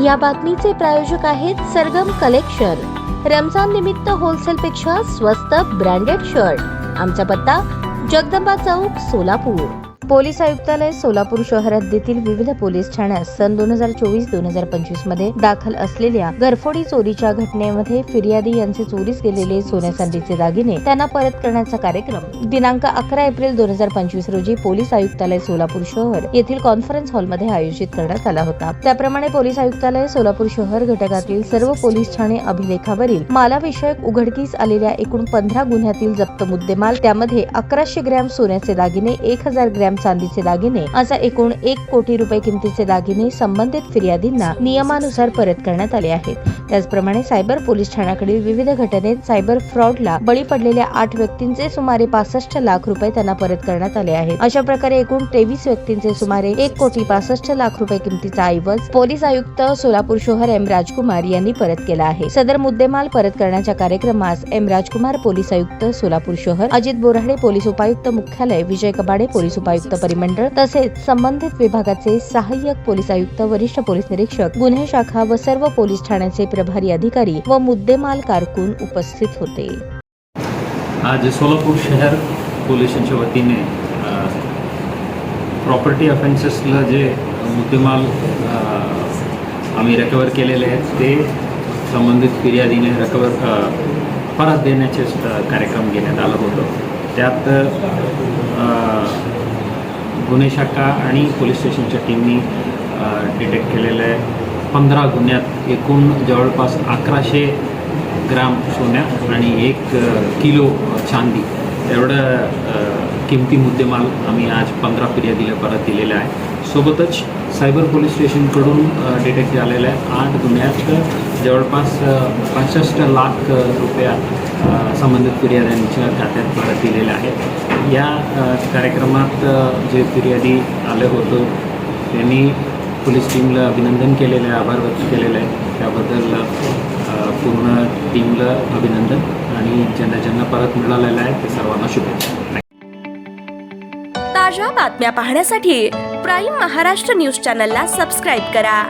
या बातमीचे प्रायोजक आहेत सरगम कलेक्शन। रमजान निमित्त होलसेल पेक्षा स्वस्त ब्रँडेड शर्ट। आमचा पत्ता जगदंबा चौक, सोलापूर। पोलीस आयुक्तालय सोलापूर शहर हद्दीतील विविध पोलीस ठाण्यात सन 2024-2025 मध्ये दाखल असलेल्या घरफोडी चोरीच्या घटनेमध्ये फिर्यादी यांचे चोरीस गेलेले सोन्या चांदीचे दागिने त्यांना परत करण्याचा कार्यक्रम दिनांक 11 एप्रिल 2025 रोजी पोलीस आयुक्तालय सोलापूर शहर येथील कॉन्फरन्स हॉलमध्ये आयोजित करण्यात आला होता। त्याप्रमाणे पोलीस आयुक्तालय सोलापूर शहर घटकातील सर्व पोलीस ठाणे अभिलेखावरील मालाविषयक उघडकीस आलेल्या एकूण 15 गुन्ह्यातील जप्त मुद्देमाल, त्यामध्ये 1100 ग्रॅम सोन्याचे दागिने, 1000 ग्रॅम चांदीचे दागिने असा एकूण 1 कोटी रुपये किमतीचे दागिने संबंधित फिर्यादींना नियमानुसार परत करण्यात आले आहेत। त्याचप्रमाणे सायबर पोलीस ठाण्याकडील विविध घटनेत सायबर फ्रॉडला बळी पडलेल्या 8 व्यक्तींचे सुमारे 65 लाख रुपये त्यांना परत करण्यात आले आहेत। अशा प्रकारे एकूण 23 व्यक्तींचे सुमारे 1 कोटी 65 लाख रुपये किमतीचा ऐवज पोलीस आयुक्त सोलापूर शहर एम राजकुमार यांनी परत केला आहे। सदर मुद्देमाल परत करण्याच्या कार्यक्रमास एम राजकुमार पोलीस आयुक्त सोलापूर शहर, अजित बोराडे पोलीस उपायुक्त मुख्यालय, विजय कबाडे पोलीस उपायुक्त परिमंडळ तसेच संबंधित विभागाचे सहाय्यक पोलीस आयुक्त, वरिष्ठ पोलीस निरीक्षक, गुन्हे शाखा व सर्व पोलीस ठाण्याचे प्रभारी अधिकारी व मुद्देमाल कारकून उपस्थित होते। आज सोलापूर शहर पोलिसांच्या वतीने प्रॉपर्टी ऑफेन्सेसला जे मुद्देमाल आम्ही रिकवर केलेले आहेत ते संबंधित फिर्यादीने परत देण्याचे कार्यक्रम घेण्यात आला होता। त्यात गुन्हे शाखा आणि पोलीस स्टेशनच्या टीमनी डिटेक्ट केलेले 15 गुन्ह्यात एकूण जवळपास 1100 ग्राम सोन्या आणि 1 किलो चांदी एवढं किमती मुद्देमाल आम्ही आज 15 फिर्यादीला परत दिलेला आहे। सोबतच सायबर पोलीस स्टेशनकडून डिटेक्ट झालेल्या 8 गुन्ह्यात जवळपास 65 लाख रुपया संबंधित फिर्याद्यांच्या खात्यात परत दिलेले आहेत। या कार्यक्रमात जे फिर्यादी आले होते त्यांनी पोलीस टीमला अभिनंदन केलेलं आहे, आभार व्यक्त केलेला आहे। त्याबद्दल पूर्ण टीमला अभिनंदन आणि ज्यांना परत मिळालेलं आहे ते सर्वांना शुभेच्छा। ताज्या बातम्या पाहण्यासाठी प्राईम महाराष्ट्र न्यूज चॅनलला सबस्क्राईब करा।